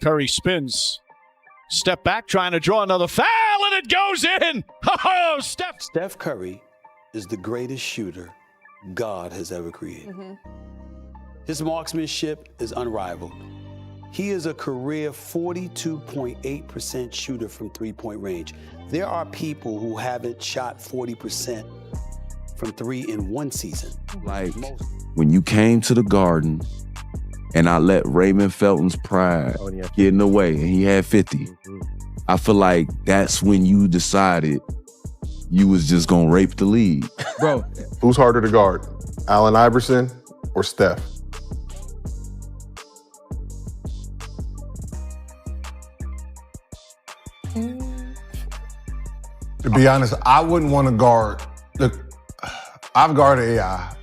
Curry spins. Step back, trying to draw another foul, and it goes in. Oh, Steph Curry is the greatest shooter God has ever created. His marksmanship is unrivaled. He is a career 42.8% shooter from three-point range. There are people who haven't shot 40% from three in one season. Like when you came to the Garden and I let Raymond Felton's pride get in the way and he had 50, I feel like that's when you decided you was just gonna rape the league. Bro, who's harder to guard, Allen Iverson or Steph? To be honest, I wouldn't want to guard. Look, I've guarded AI.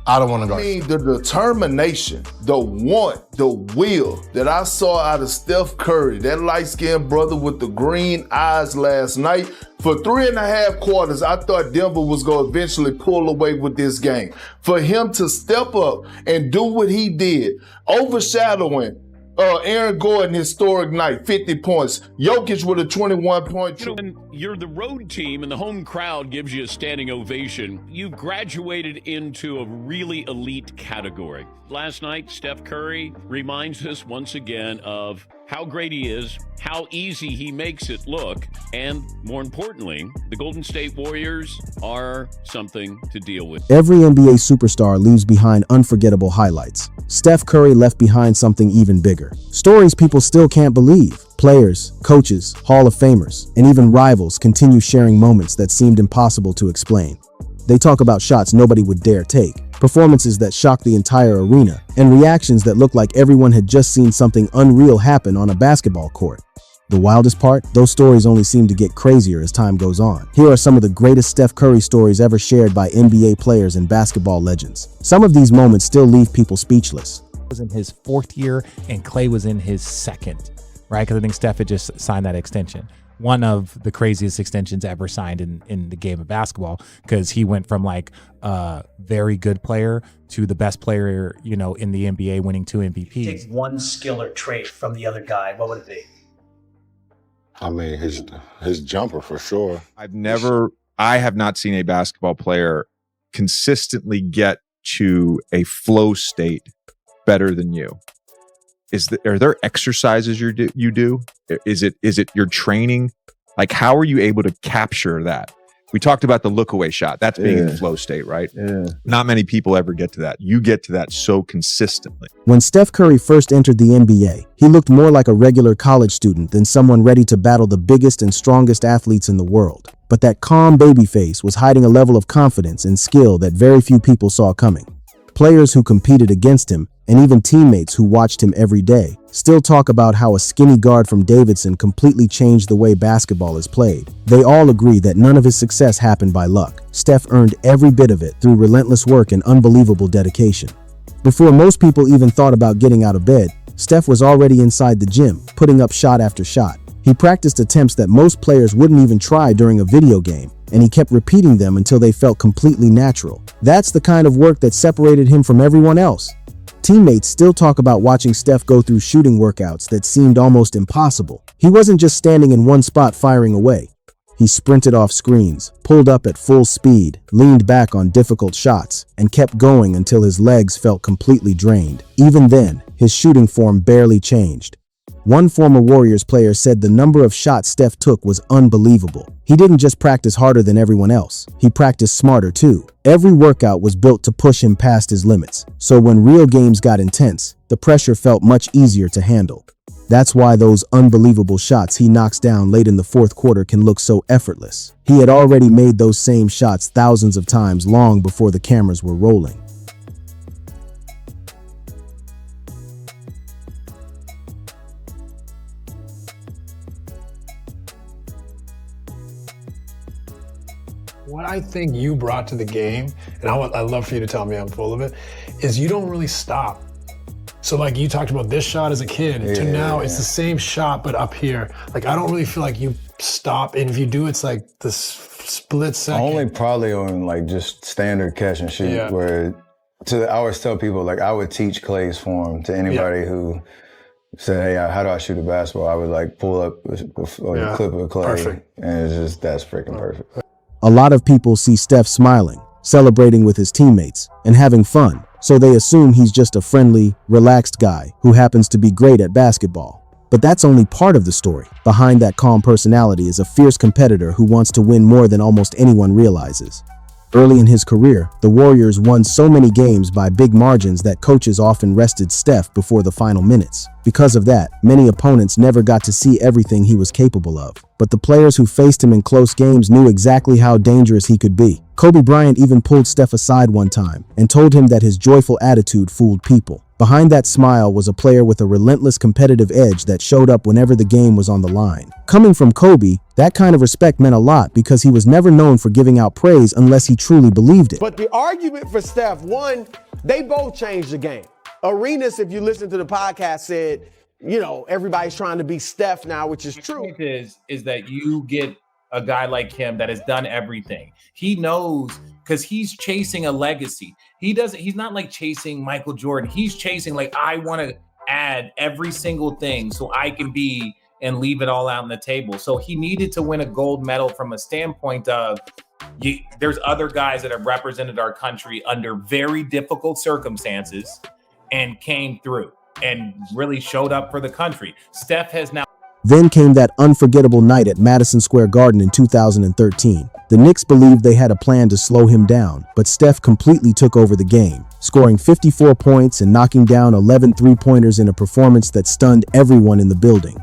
I don't want to guard. I mean, the determination, the want, the will that I saw out of Steph Curry, that light-skinned brother with the green eyes last night, for 3.5 quarters, I thought Denver was going to eventually pull away with this game. For him to step up and do what he did, overshadowing Aaron Gordon, historic night, 50 points. Jokic with a 21-point. You know, when you're the road team and the home crowd gives you a standing ovation, you've graduated into a really elite category. Last night, Steph Curry reminds us once again of how great he is, how easy he makes it look, and more importantly, the Golden State Warriors are something to deal with. Every NBA superstar leaves behind unforgettable highlights. Steph Curry left behind something even bigger. Stories people still can't believe. Players, coaches, Hall of Famers, and even rivals continue sharing moments that seemed impossible to explain. They talk about shots nobody would dare take, performances that shocked the entire arena, and reactions that looked like everyone had just seen something unreal happen on a basketball court. The wildest part? Those stories only seem to get crazier as time goes on. Here are some of the greatest Steph Curry stories ever shared by NBA players and basketball legends. Some of these moments still leave people speechless. Was in his 4th year and Clay was in his 2nd, right? Because I think Steph had just signed that extension. One of the craziest extensions ever signed in the game of basketball, because he went from like a very good player to the best player, you know, in the NBA, winning 2 MVPs. Take one skill or trait from the other guy, what would it be? I mean, his jumper for sure. I have not seen a basketball player consistently get to a flow state better than you. Are there exercises you do? Is it your training? Like, how are you able to capture that? We talked about the look away shot. That's being in the flow state, right? Yeah. Not many people ever get to that. You get to that so consistently. When Steph Curry first entered the NBA, he looked more like a regular college student than someone ready to battle the biggest and strongest athletes in the world. But that calm baby face was hiding a level of confidence and skill that very few people saw coming. Players who competed against him, and even teammates who watched him every day, still talk about how a skinny guard from Davidson completely changed the way basketball is played. They all agree that none of his success happened by luck. Steph earned every bit of it through relentless work and unbelievable dedication. Before most people even thought about getting out of bed, Steph was already inside the gym, putting up shot after shot. He practiced attempts that most players wouldn't even try during a video game, and he kept repeating them until they felt completely natural. That's the kind of work that separated him from everyone else. Teammates still talk about watching Steph go through shooting workouts that seemed almost impossible. He wasn't just standing in one spot firing away. He sprinted off screens, pulled up at full speed, leaned back on difficult shots, and kept going until his legs felt completely drained. Even then, his shooting form barely changed. One former Warriors player said the number of shots Steph took was unbelievable. He didn't just practice harder than everyone else, he practiced smarter too. Every workout was built to push him past his limits, so when real games got intense, the pressure felt much easier to handle. That's why those unbelievable shots he knocks down late in the 4th quarter can look so effortless. He had already made those same shots thousands of times long before the cameras were rolling. What I think you brought to the game, and I'd love for you to tell me I'm full of it, is you don't really stop. So like you talked about this shot as a kid to now it's the same shot but up here. Like I don't really feel like you stop, and if you do, it's like the split second. Only probably on like just standard catch and shoot where I always tell people, like I would teach Clay's form to anybody who said, hey, how do I shoot a basketball? I would like pull up a clip of Clay. Perfect. And that's freaking perfect. A lot of people see Steph smiling, celebrating with his teammates, and having fun, so they assume he's just a friendly, relaxed guy who happens to be great at basketball. But that's only part of the story. Behind that calm personality is a fierce competitor who wants to win more than almost anyone realizes. Early in his career, the Warriors won so many games by big margins that coaches often rested Steph before the final minutes. Because of that, many opponents never got to see everything he was capable of. But the players who faced him in close games knew exactly how dangerous he could be. Kobe Bryant even pulled Steph aside one time and told him that his joyful attitude fooled people. Behind that smile was a player with a relentless competitive edge that showed up whenever the game was on the line. Coming from Kobe, that kind of respect meant a lot because he was never known for giving out praise unless he truly believed it. But the argument for Steph, one, they both changed the game. Arenas, if you listen to the podcast, said, you know, everybody's trying to be Steph now, which is true. The truth is that you get a guy like him that has done everything. He knows, because he's chasing a legacy. He's not like chasing Michael Jordan. He's chasing like, I want to add every single thing so I can be and leave it all out on the table. So he needed to win a gold medal from a standpoint of there's other guys that have represented our country under very difficult circumstances and came through and really showed up for the country. Steph has now. Then came that unforgettable night at Madison Square Garden in 2013. The Knicks believed they had a plan to slow him down, but Steph completely took over the game, scoring 54 points and knocking down 11 three-pointers in a performance that stunned everyone in the building.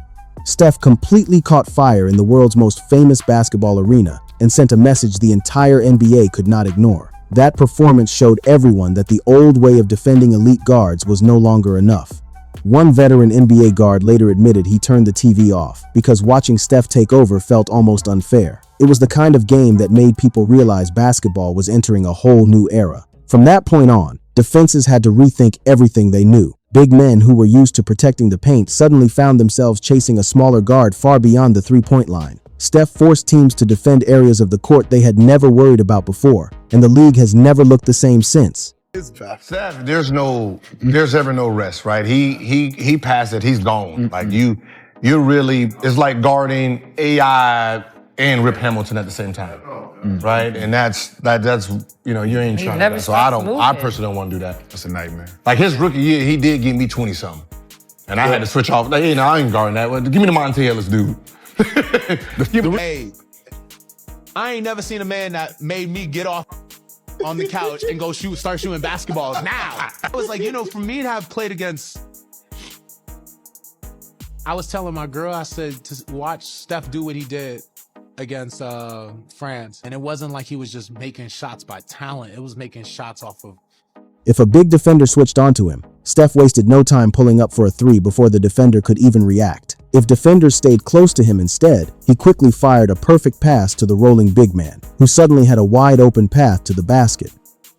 Steph completely caught fire in the world's most famous basketball arena and sent a message the entire NBA could not ignore. That performance showed everyone that the old way of defending elite guards was no longer enough. One veteran NBA guard later admitted he turned the TV off because watching Steph take over felt almost unfair. It was the kind of game that made people realize basketball was entering a whole new era. From that point on, defenses had to rethink everything they knew. Big men who were used to protecting the paint suddenly found themselves chasing a smaller guard far beyond the three-point line. Steph forced teams to defend areas of the court they had never worried about before, and the league has never looked the same since. Steph, there's ever no rest, right? He passed it, he's gone. Like you really, it's like guarding AI and Rip Hamilton at the same time, right? And that's you know, you ain't trying to do that. So I personally don't want to do that. That's a nightmare. Like his rookie year, he did give me 20 something, and I had to switch off. Like, hey, no, I ain't guarding that. Well, give me the Monte Ellis dude. Hey, I ain't never seen a man that made me get off on the couch and go start shooting basketballs now. I was like, you know, for me to have played against, I was telling my girl, I said to watch Steph do what he did against France. And it wasn't like he was just making shots by talent. It was making shots off of. If a big defender switched onto him, Steph wasted no time pulling up for a three before the defender could even react. If defenders stayed close to him instead, he quickly fired a perfect pass to the rolling big man, who suddenly had a wide open path to the basket.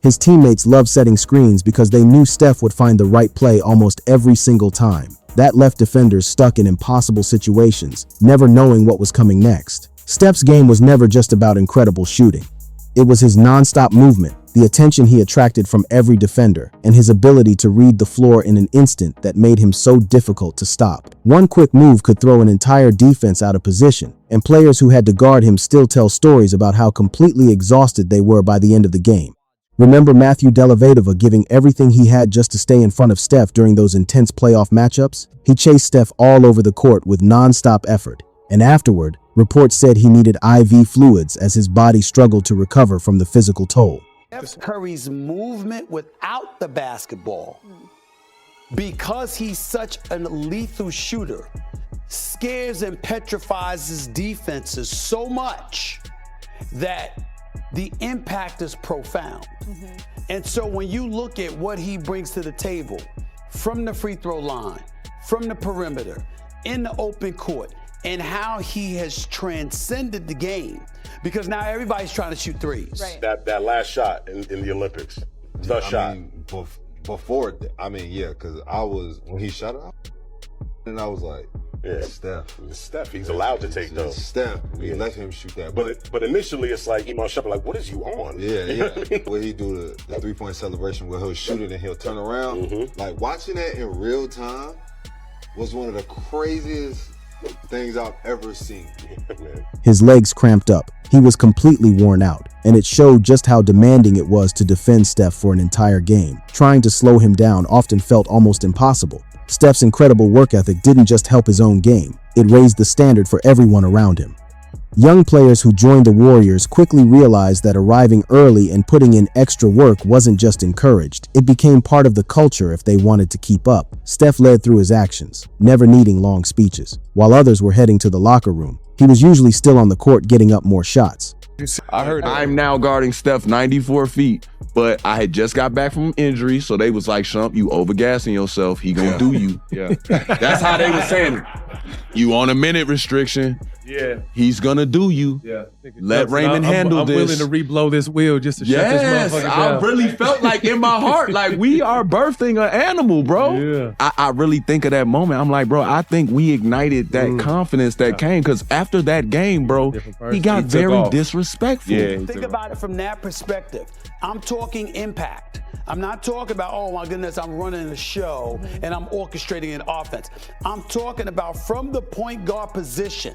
His teammates loved setting screens because they knew Steph would find the right play almost every single time. That left defenders stuck in impossible situations, never knowing what was coming next. Steph's game was never just about incredible shooting. It was his non-stop movement, the attention he attracted from every defender, and his ability to read the floor in an instant that made him so difficult to stop. One quick move could throw an entire defense out of position, and players who had to guard him still tell stories about how completely exhausted they were by the end of the game. Remember Matthew Dellavedova giving everything he had just to stay in front of Steph during those intense playoff matchups? He chased Steph all over the court with non-stop effort, and afterward, reports said he needed IV fluids as his body struggled to recover from the physical toll. Steph Curry's movement without the basketball, because he's such a lethal shooter, scares and petrifies his defenses so much that the impact is profound. And so when you look at what he brings to the table, from the free throw line, from the perimeter, in the open court, and how he has transcended the game, because now everybody's trying to shoot threes. Right. That last shot in the Olympics, the shot. Before, yeah, because I was, when he shot it, and I was like, yeah, Steph. He's allowed to take those. Steph. We let him shoot that. But initially, it's like Iman Shumpert, like, what is you on? Yeah. Where he do the 3-point celebration where he'll shoot it and he'll turn around. Like watching that in real time, was one of the craziest things I've ever seen. His legs cramped up. He was completely worn out, and it showed just how demanding it was to defend Steph for an entire game. Trying to slow him down often felt almost impossible. Steph's incredible work ethic didn't just help his own game, it raised the standard for everyone around him. Young players who joined the Warriors quickly realized that arriving early and putting in extra work wasn't just encouraged, it became part of the culture if they wanted to keep up. Steph led through his actions, never needing long speeches. While others were heading to the locker room, he was usually still on the court getting up more shots. I heard I'm now guarding Steph 94 feet, but I had just got back from injury, so they was like, Shump, you overgassing yourself. He gonna do you. Yeah. That's how they was saying it. You on a minute restriction. Yeah. He's gonna do you. Yeah. Let Raymond handle this. I'm willing to re-blow this wheel just to shut this motherfucker down. I really felt like in my heart, like we are birthing an animal, bro. Yeah. I really think of that moment. I'm like, bro, I think we ignited that confidence that came, because after that game, bro, he got very disrespectful. Yeah, think about it from that perspective. I'm talking impact. I'm not talking about, oh my goodness, I'm running a show and I'm orchestrating an offense. I'm talking about from the point guard position.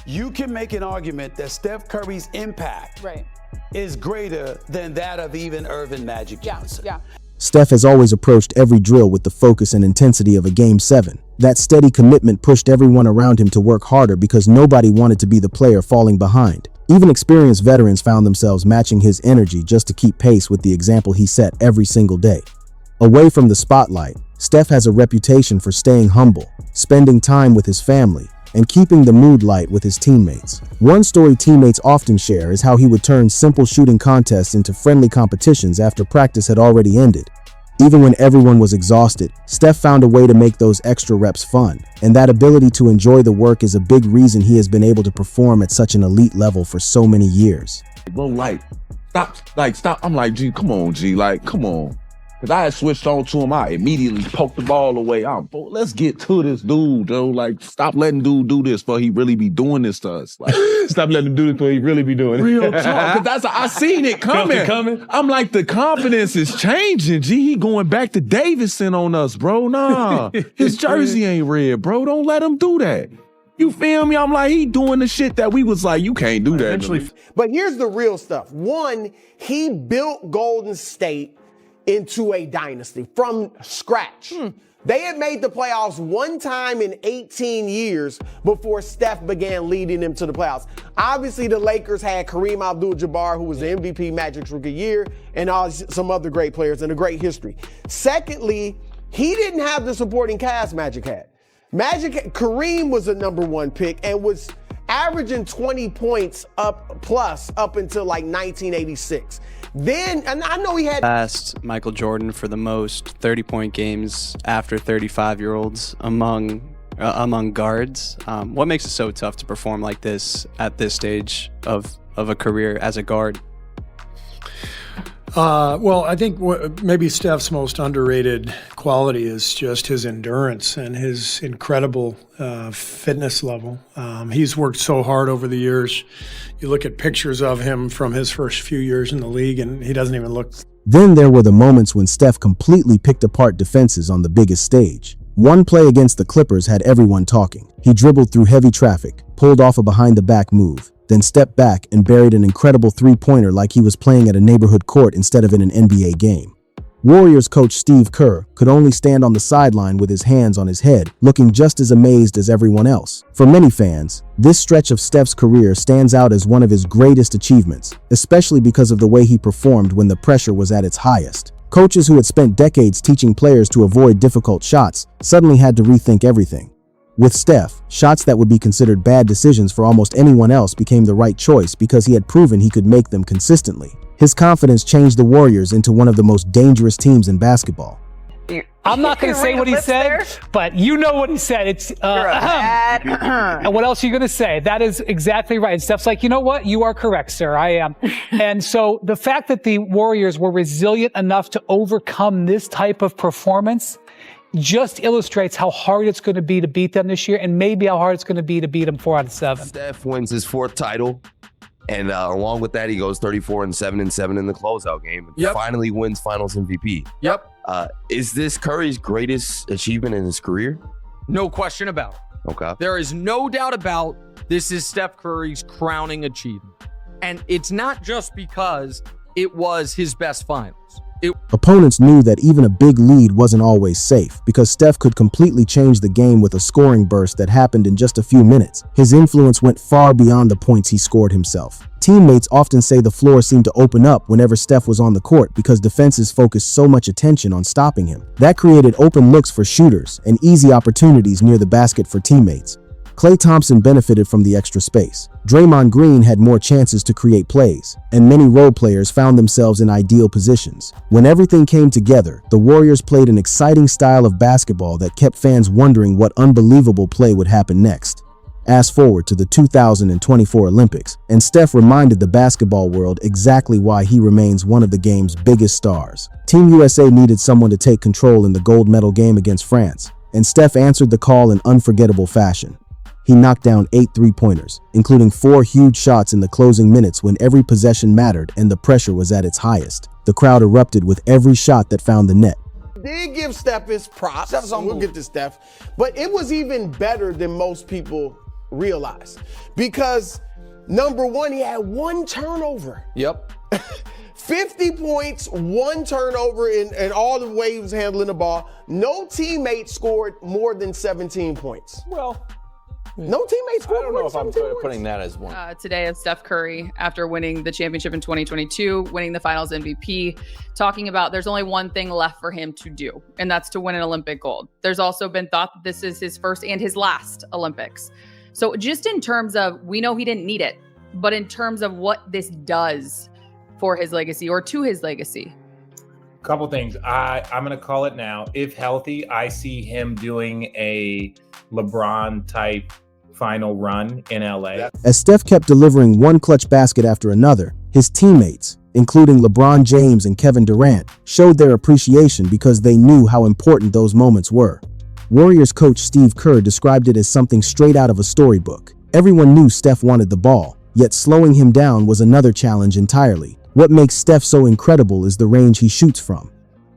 You can make an argument that Steph Curry's impact is greater than that of even Irvin Magic Johnson. Yeah. Steph has always approached every drill with the focus and intensity of a Game 7. That steady commitment pushed everyone around him to work harder because nobody wanted to be the player falling behind. Even experienced veterans found themselves matching his energy just to keep pace with the example he set every single day. Away from the spotlight, Steph has a reputation for staying humble, spending time with his family, and keeping the mood light with his teammates. One story teammates often share is how he would turn simple shooting contests into friendly competitions after practice had already ended. Even when everyone was exhausted, Steph found a way to make those extra reps fun, and that ability to enjoy the work is a big reason he has been able to perform at such an elite level for so many years. Bro, stop. I'm like, G, come on, G, like, come on. Because I had switched on to him. I immediately poked the ball away. Let's get to this dude, Joe. Like, stop letting dude do this before he really be doing this to us. Like, stop letting him do this before he really be doing it. Real talk. Because I seen it coming. I'm like, the confidence is changing. G, he going back to Davidson on us, bro. Nah, his jersey ain't red, bro. Don't let him do that. You feel me? I'm like, he doing the shit that we was like, you can't do that. But here's the real stuff. One, he built Golden State into a dynasty from scratch. They had made the playoffs one time in 18 years before Steph began leading them to the playoffs. Obviously, the Lakers had Kareem Abdul-Jabbar, who was the MVP, Magic's rookie year, and some other great players and a great history. Secondly, he didn't have the supporting cast Magic had. Kareem was a #1 pick and was averaging 20 points up until like 1986. Then, and I know he had passed Michael Jordan for the most 30-point games after 35-year-olds among guards. What makes it so tough to perform like this at this stage of a career as a guard? Well, I think maybe Steph's most underrated quality is just his endurance and his incredible fitness level. He's worked so hard over the years. You look at pictures of him from his first few years in the league, and he doesn't even look. Then there were the moments when Steph completely picked apart defenses on the biggest stage. One play against the Clippers had everyone talking. He dribbled through heavy traffic, pulled off a behind-the-back move, then stepped back and buried an incredible three-pointer like he was playing at a neighborhood court instead of in an NBA game. Warriors coach Steve Kerr could only stand on the sideline with his hands on his head, looking just as amazed as everyone else. For many fans, this stretch of Steph's career stands out as one of his greatest achievements, especially because of the way he performed when the pressure was at its highest. Coaches who had spent decades teaching players to avoid difficult shots suddenly had to rethink everything. With Steph, shots that would be considered bad decisions for almost anyone else became the right choice because he had proven he could make them consistently. His confidence changed the Warriors into one of the most dangerous teams in basketball. I'm not going to say what he said, but you know what he said. It's and what else are you going to say? That is exactly right. And Steph's like, you know what? You are correct, sir. I am. And so the fact that the Warriors were resilient enough to overcome this type of performance just illustrates how hard it's going to be to beat them this year, and maybe how hard it's going to be to beat them 4 out of 7. Steph wins his 4th title, and along with that, he goes 34-7-7 in the closeout game. And finally wins Finals MVP. Yep. Is this Curry's greatest achievement in his career? No question about it. Okay. There is no doubt about this is Steph Curry's crowning achievement. And it's not just because it was his best finals. Opponents knew that even a big lead wasn't always safe because Steph could completely change the game with a scoring burst that happened in just a few minutes. His influence went far beyond the points he scored himself. Teammates often say the floor seemed to open up whenever Steph was on the court because defenses focused so much attention on stopping him. That created open looks for shooters and easy opportunities near the basket for teammates. Klay Thompson benefited from the extra space. Draymond Green had more chances to create plays, and many role players found themselves in ideal positions. When everything came together, the Warriors played an exciting style of basketball that kept fans wondering what unbelievable play would happen next. Fast forward to the 2024 Olympics, and Steph reminded the basketball world exactly why he remains one of the game's biggest stars. Team USA needed someone to take control in the gold medal game against France, and Steph answered the call in unforgettable fashion. He knocked down 8 three-pointers, including 4 huge shots in the closing minutes when every possession mattered and the pressure was at its highest. The crowd erupted with every shot that found the net. Did give Steph his props. We'll get to Steph. But it was even better than most people realize. Because number one, he had 1 turnover. Yep. 50 points, 1 turnover in all the way he was handling the ball. No teammate scored more than 17 points. Well, no teammates scored. I don't know if I'm putting that as one. Today of Steph Curry after winning the championship in 2022, winning the finals MVP, talking about there's only one thing left for him to do, and that's to win an Olympic gold. There's also been thought that this is his first and his last Olympics. So just in terms of, we know he didn't need it, but in terms of what this does for his legacy or to his legacy. Couple things. I'm going to call it now. If healthy, I see him doing a LeBron type final run in LA. As Steph kept delivering one clutch basket after another, his teammates, including LeBron James and Kevin Durant, showed their appreciation because they knew how important those moments were. Warriors coach Steve Kerr described it as something straight out of a storybook. Everyone knew Steph wanted the ball, yet slowing him down was another challenge entirely. What makes Steph so incredible is the range he shoots from.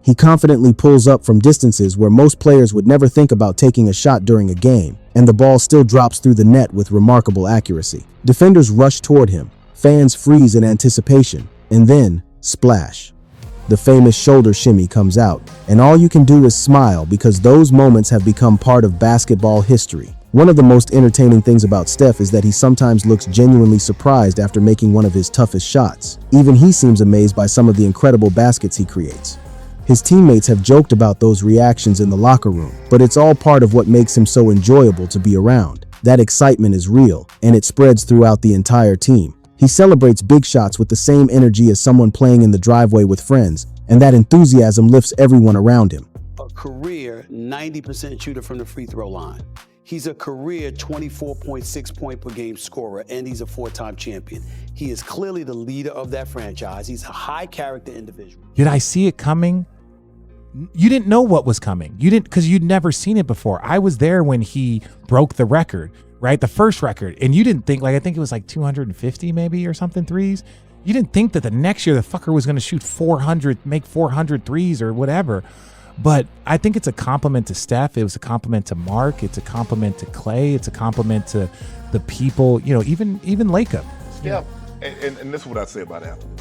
He confidently pulls up from distances where most players would never think about taking a shot during a game, and the ball still drops through the net with remarkable accuracy. Defenders rush toward him, fans freeze in anticipation, and then, splash. The famous shoulder shimmy comes out, and all you can do is smile because those moments have become part of basketball history. One of the most entertaining things about Steph is that he sometimes looks genuinely surprised after making one of his toughest shots. Even he seems amazed by some of the incredible baskets he creates. His teammates have joked about those reactions in the locker room, but it's all part of what makes him so enjoyable to be around. That excitement is real, and it spreads throughout the entire team. He celebrates big shots with the same energy as someone playing in the driveway with friends, and that enthusiasm lifts everyone around him. A career 90% shooter from the free throw line. He's a career 24.6 point per game scorer, and he's a 4-time champion. He is clearly the leader of that franchise. He's a high character individual. Did I see it coming? You didn't know what was coming. You didn't, because you'd never seen it before. I was there when he broke the record, right? The first record. And you didn't think, like, I think it was like 250 maybe or something threes. You didn't think that the next year the fucker was going to shoot 400, make 400 threes or whatever. But I think it's a compliment to Steph. It was a compliment to Mark. It's a compliment to Klay. It's a compliment to the people, you know, even Lacob. Steph, and this is what I say about Anthony.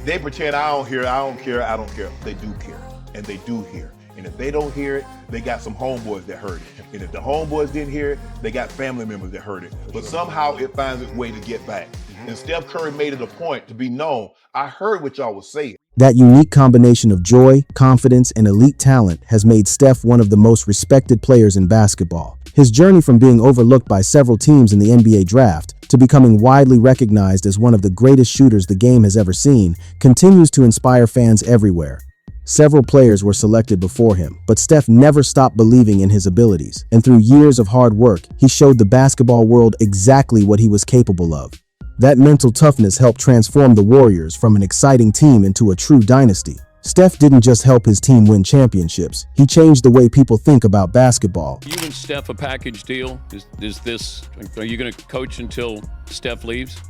They pretend I don't hear, I don't care, I don't care. They do care, and they do hear. And if they don't hear it, they got some homeboys that heard it. And if the homeboys didn't hear it, they got family members that heard it. But somehow it finds its way to get back. And Steph Curry made it a point to be known. I heard what y'all was saying. That unique combination of joy, confidence, and elite talent has made Steph one of the most respected players in basketball. His journey from being overlooked by several teams in the NBA draft to becoming widely recognized as one of the greatest shooters the game has ever seen continues to inspire fans everywhere. Several players were selected before him, but Steph never stopped believing in his abilities, and through years of hard work, he showed the basketball world exactly what he was capable of. That mental toughness helped transform the Warriors from an exciting team into a true dynasty. Steph didn't just help his team win championships, he changed the way people think about basketball. You and Steph a package deal? Is this, are you going to coach until Steph leaves?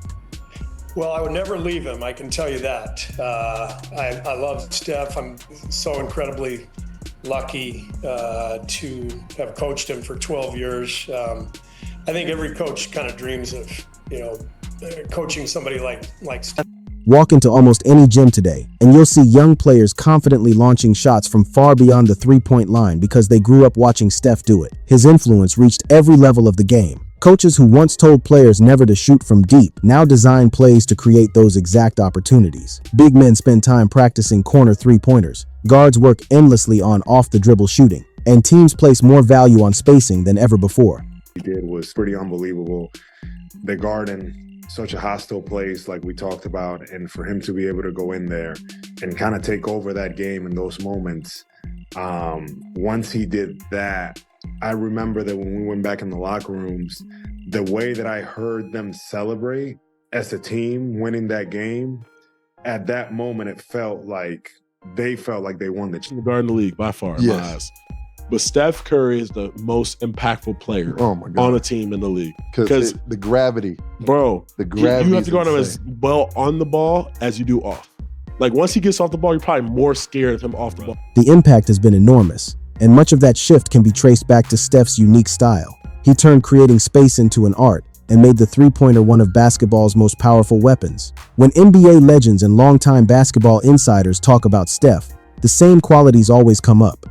Well, I would never leave him, I can tell you that. I love Steph. I'm so incredibly lucky to have coached him for 12 years. I think every coach kind of dreams of, coaching somebody like Steph. Walk into almost any gym today, and you'll see young players confidently launching shots from far beyond the three-point line because they grew up watching Steph do it. His influence reached every level of the game. Coaches who once told players never to shoot from deep now design plays to create those exact opportunities. Big men spend time practicing corner three-pointers. Guards work endlessly on off-the-dribble shooting, and teams place more value on spacing than ever before. He did was pretty unbelievable. The Garden, such a hostile place like we talked about, and for him to be able to go in there and kind of take over that game in those moments. Once he did that, I remember that when we went back in the locker rooms, the way that I heard them celebrate as a team winning that game, at that moment it felt like they won the Garden League by far in my eyes. But Steph Curry is the most impactful player on a team in the league. Because the gravity. Bro, the gravity. You have to guard him as well on the ball as you do off. Like, once he gets off the ball, you're probably more scared of him off the ball. The impact has been enormous, and much of that shift can be traced back to Steph's unique style. He turned creating space into an art and made the three-pointer one of basketball's most powerful weapons. When NBA legends and longtime basketball insiders talk about Steph, the same qualities always come up.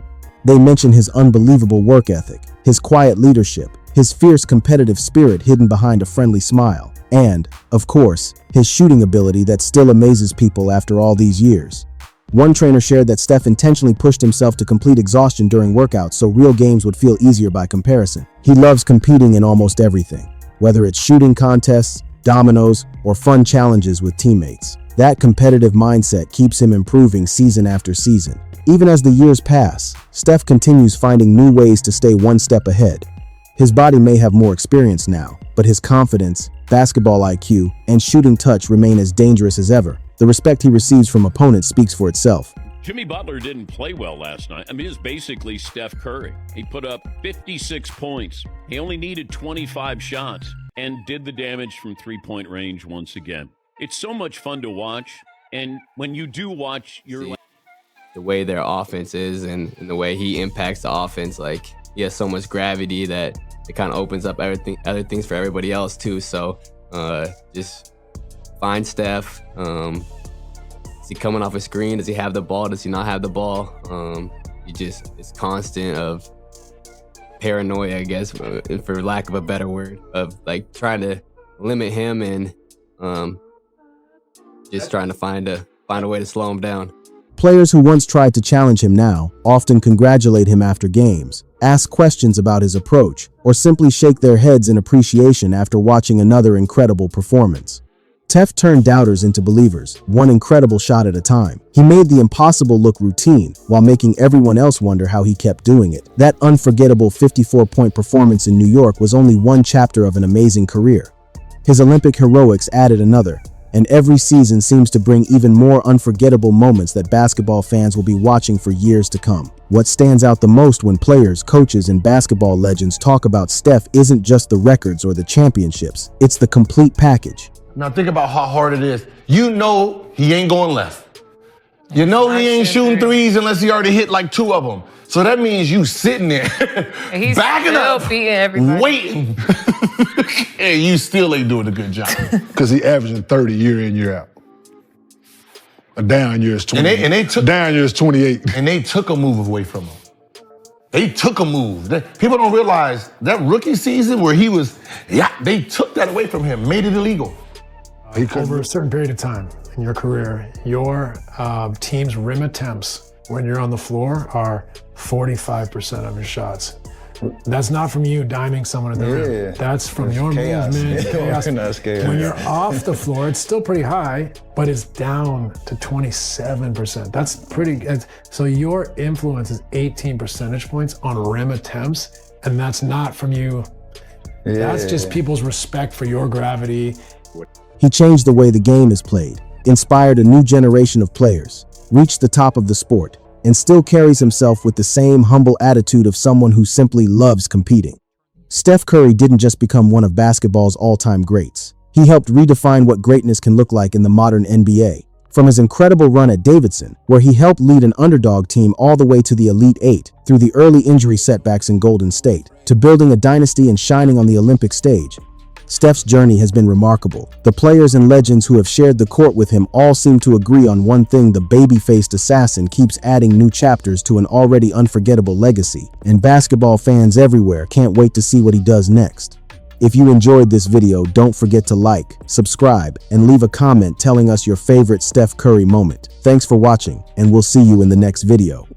They mention his unbelievable work ethic, his quiet leadership, his fierce competitive spirit hidden behind a friendly smile, and, of course, his shooting ability that still amazes people after all these years. One trainer shared that Steph intentionally pushed himself to complete exhaustion during workouts so real games would feel easier by comparison. He loves competing in almost everything, whether it's shooting contests, dominoes, or fun challenges with teammates. That competitive mindset keeps him improving season after season. Even as the years pass, Steph continues finding new ways to stay one step ahead. His body may have more experience now, but his confidence, basketball IQ, and shooting touch remain as dangerous as ever. The respect he receives from opponents speaks for itself. Jimmy Butler didn't play well last night. I mean, it's basically Steph Curry. He put up 56 points. He only needed 25 shots and did the damage from three-point range once again. It's so much fun to watch, and when you do watch, you're like, the way their offense is and the way he impacts the offense, like he has so much gravity that it kind of opens up other things for everybody else too. So just find Steph. Is he coming off a screen? Does he have the ball? Does he not have the ball? It's constant of paranoia, I guess, for lack of a better word, of like trying to limit him and just trying to find a way to slow him down. Players who once tried to challenge him now often congratulate him after games, ask questions about his approach, or simply shake their heads in appreciation after watching another incredible performance. Steph turned doubters into believers, one incredible shot at a time. He made the impossible look routine while making everyone else wonder how he kept doing it. That unforgettable 54-point performance in New York was only one chapter of an amazing career. His Olympic heroics added another, and every season seems to bring even more unforgettable moments that basketball fans will be watching for years to come. What stands out the most when players, coaches, and basketball legends talk about Steph isn't just the records or the championships, it's the complete package. Now think about how hard it is. You know he ain't going left. You know he ain't shooting threes unless he already hit like 2 of them. So that means you sitting there, He's backing still up, beating everybody. waiting. And you still ain't doing a good job. Because he averaging 30 year in, year out. A down year is 20. And they took down year is 28. And they took a move away from him. They took a move. People don't realize that rookie season where he was, they took that away from him, made it illegal. Over a certain period of time in your career, your team's rim attempts when you're on the floor are 45% of your shots. That's not from you diming someone at the rim. That's from your movement. Chaos. When you're off the floor, it's still pretty high, but it's down to 27%. That's pretty good. So your influence is 18 percentage points on rim attempts, and that's not from you. That's just people's respect for your gravity. He changed the way the game is played, inspired a new generation of players, reached the top of the sport, and still carries himself with the same humble attitude of someone who simply loves competing. Steph Curry didn't just become one of basketball's all-time greats. He helped redefine what greatness can look like in the modern NBA. From his incredible run at Davidson, where he helped lead an underdog team all the way to the Elite Eight, through the early injury setbacks in Golden State, to building a dynasty and shining on the Olympic stage, Steph's journey has been remarkable. The players and legends who have shared the court with him all seem to agree on one thing: the baby-faced assassin keeps adding new chapters to an already unforgettable legacy, and basketball fans everywhere can't wait to see what he does next. If you enjoyed this video, don't forget to like, subscribe, and leave a comment telling us your favorite Steph Curry moment. Thanks for watching, and we'll see you in the next video.